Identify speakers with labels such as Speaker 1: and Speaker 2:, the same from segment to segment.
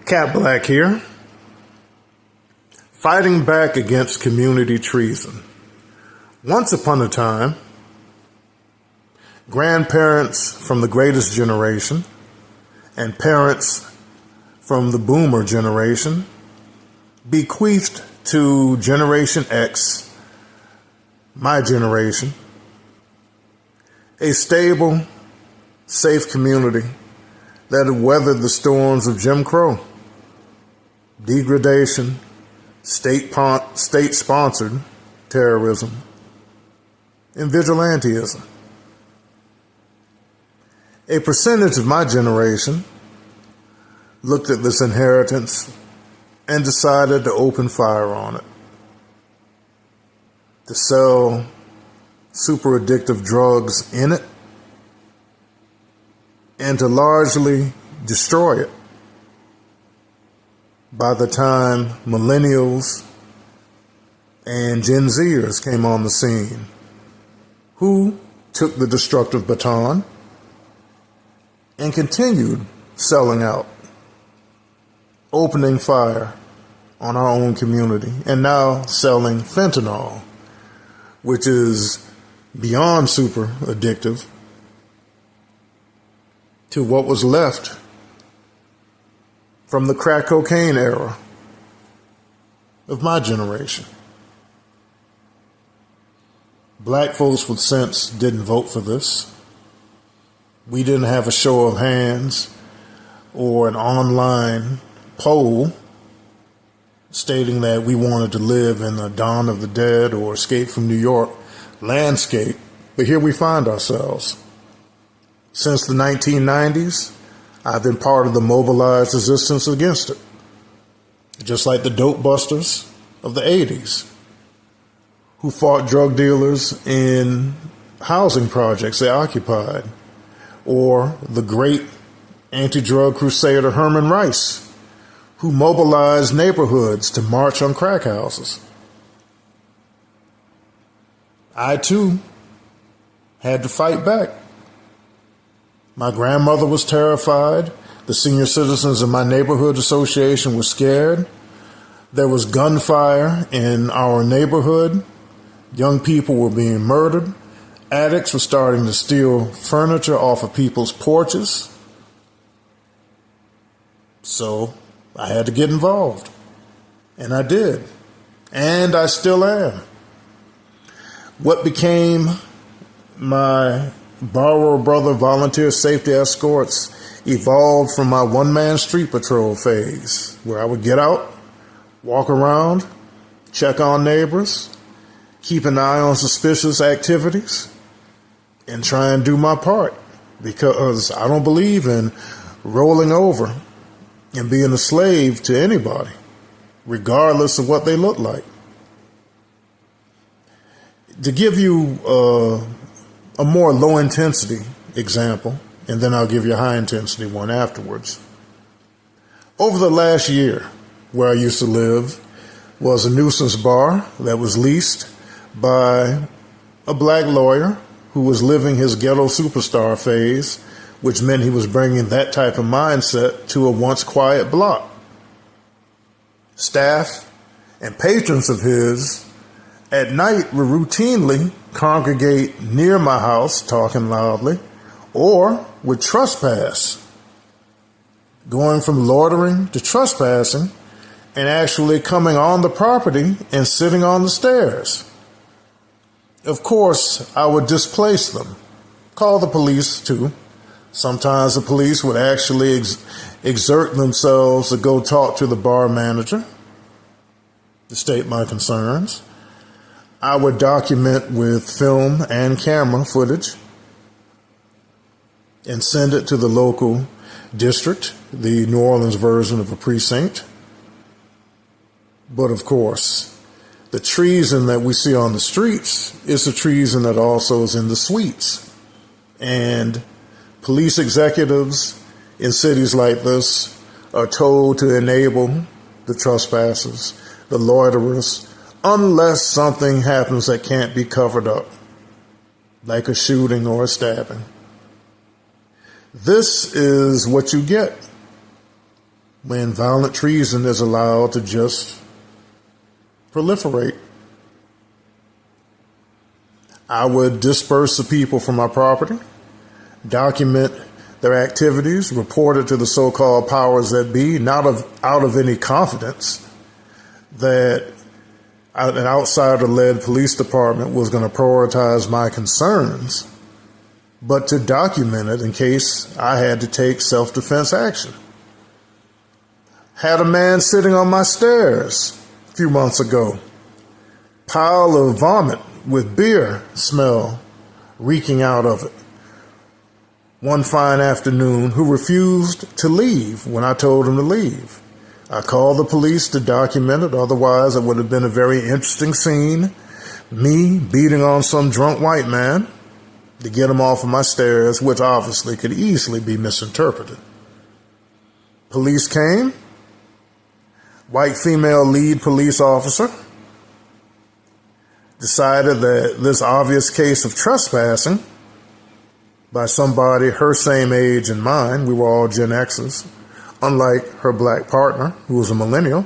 Speaker 1: Cat Black here, fighting back against community treason. Once upon a time, grandparents from the greatest generation and parents from the boomer generation bequeathed to Generation X, my generation, a stable, safe community that had weathered the storms of Jim Crow, degradation, state-sponsored terrorism, and vigilantism. A percentage of my generation looked at this inheritance and decided to open fire on it, to sell super addictive drugs in it, and to largely destroy it. By the time millennials and Gen Zers came on the scene, who took the destructive baton and continued selling out, opening fire on our own community, and now selling fentanyl, which is beyond super addictive, to what was left from the crack cocaine era of my generation. Black folks with sense didn't vote for this. We didn't have a show of hands or an online poll stating that we wanted to live in the Dawn of the Dead or Escape from New York landscape. But here we find ourselves. Since the 1990s, I've been part of the mobilized resistance against it. Just like the dope busters of the 80s, who fought drug dealers in housing projects they occupied, or the great anti-drug crusader Herman Rice, who mobilized neighborhoods to march on crack houses. I, too, had to fight back. My grandmother was terrified. The senior citizens in my neighborhood association were scared. There was gunfire in our neighborhood. Young people were being murdered. Addicts were starting to steal furniture off of people's porches. So I had to get involved. And I did. And I still am. What became my borrower brother volunteer safety escorts evolved from my one-man street patrol phase, where I would get out, walk around, check on neighbors, keep an eye on suspicious activities, and try and do my part, because I don't believe in rolling over and being a slave to anybody, regardless of what they look like. To give you a more low-intensity example, and then I'll give you a high-intensity one afterwards. Over the last year, where I used to live was a nuisance bar that was leased by a black lawyer who was living his ghetto superstar phase, which meant he was bringing that type of mindset to a once quiet block. Staff and patrons of his at night would routinely congregate near my house talking loudly, or would trespass, going from loitering to trespassing and actually coming on the property and sitting on the stairs. Of course, I would displace them, call the police too. Sometimes the police would actually exert themselves to go talk to the bar manager to state my concerns. I would document with film and camera footage and send it to the local district, the New Orleans version of a precinct. But of course, the treason that we see on the streets is the treason that also is in the suites. And police executives in cities like this are told to enable the trespassers, the loiterers, unless something happens that can't be covered up, like a shooting or a stabbing. This is what you get when violent treason is allowed to just proliferate. I would disperse the people from my property, document their activities, report it to the so-called powers that be, not out of any confidence that an outsider-led police department was going to prioritize my concerns, but to document it in case I had to take self-defense action. Had a man sitting on my stairs a few months ago, pile of vomit with beer smell reeking out of it. One fine afternoon, who refused to leave when I told him to leave. I called the police to document it, otherwise it would have been a very interesting scene. Me beating on some drunk white man to get him off of my stairs, which obviously could easily be misinterpreted. Police came. White female lead police officer decided that this obvious case of trespassing by somebody her same age and mine, we were all Gen Xers, unlike her black partner, who was a millennial,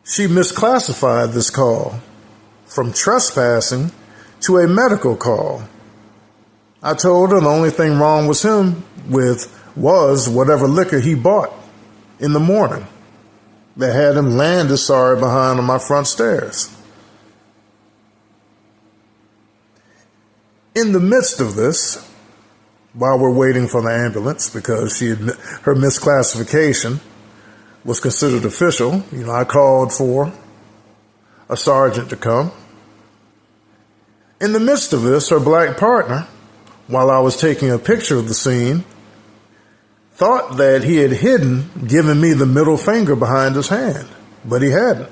Speaker 1: she misclassified this call from trespassing to a medical call. I told her the only thing wrong was was whatever liquor he bought in the morning that had him landed sorry behind on my front stairs. In the midst of this, while we're waiting for the ambulance, because her misclassification was considered official, I called for a sergeant to come. In the midst of this, her black partner, while I was taking a picture of the scene, thought that he had given me the middle finger behind his hand, but he hadn't.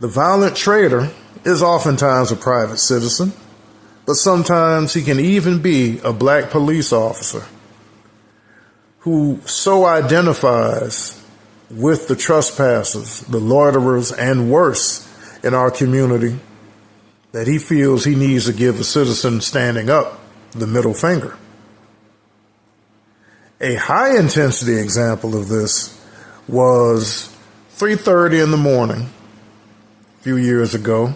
Speaker 1: The violent traitor is oftentimes a private citizen, but sometimes he can even be a black police officer who so identifies with the trespassers, the loiterers, and worse in our community that he feels he needs to give the citizen standing up the middle finger. A high-intensity example of this was 3:30 in the morning a few years ago.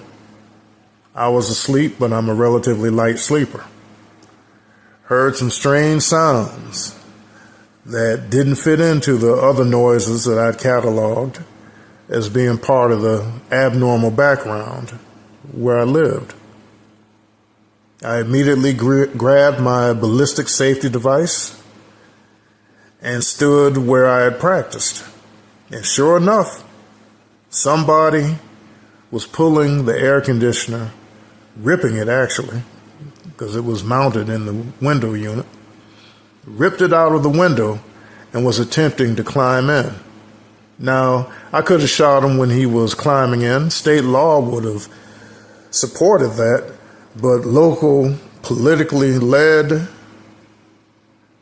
Speaker 1: I was asleep, but I'm a relatively light sleeper. Heard some strange sounds that didn't fit into the other noises that I'd cataloged as being part of the abnormal background where I lived. I immediately grabbed my ballistic safety device and stood where I had practiced. And sure enough, somebody was pulling the air conditioner, ripping it actually, because it was mounted in the window unit, ripped it out of the window and was attempting to climb in. Now, I could have shot him when he was climbing in. State law would have supported that, but local, politically led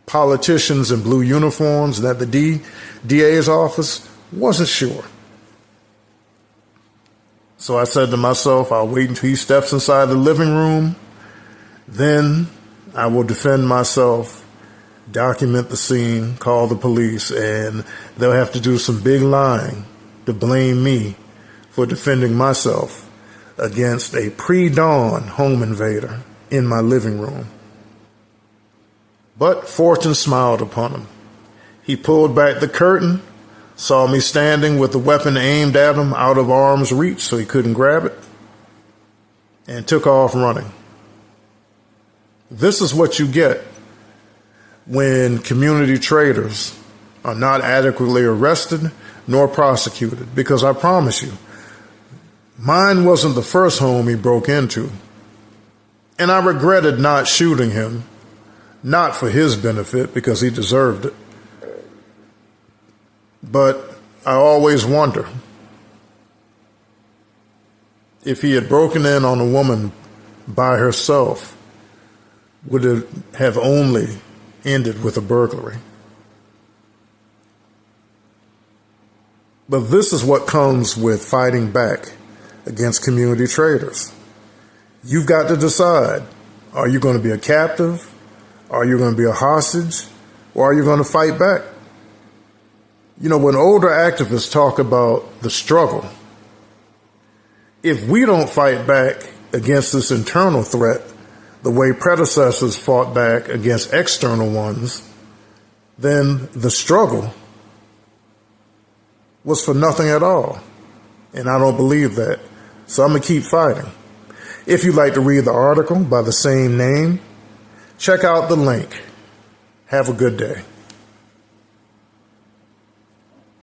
Speaker 1: politicians in blue uniforms at the DA's office wasn't sure. So I said to myself, I'll wait until he steps inside the living room. Then I will defend myself, document the scene, call the police, and they'll have to do some big lying to blame me for defending myself against a pre-dawn home invader in my living room. But fortune smiled upon him. He pulled back the curtain, saw me standing with the weapon aimed at him out of arm's reach so he couldn't grab it, and took off running. This is what you get when community traitors are not adequately arrested nor prosecuted, because I promise you, mine wasn't the first home he broke into. And I regretted not shooting him, not for his benefit, because he deserved it. But I always wonder if he had broken in on a woman by herself, would it have only ended with a burglary? But this is what comes with fighting back against community traitors. You've got to decide, are you going to be a captive? Are you going to be a hostage? Or are you going to fight back? You know, when older activists talk about the struggle, if we don't fight back against this internal threat the way predecessors fought back against external ones, then the struggle was for nothing at all. And I don't believe that. So I'm going to keep fighting. If you'd like to read the article by the same name, check out the link. Have a good day.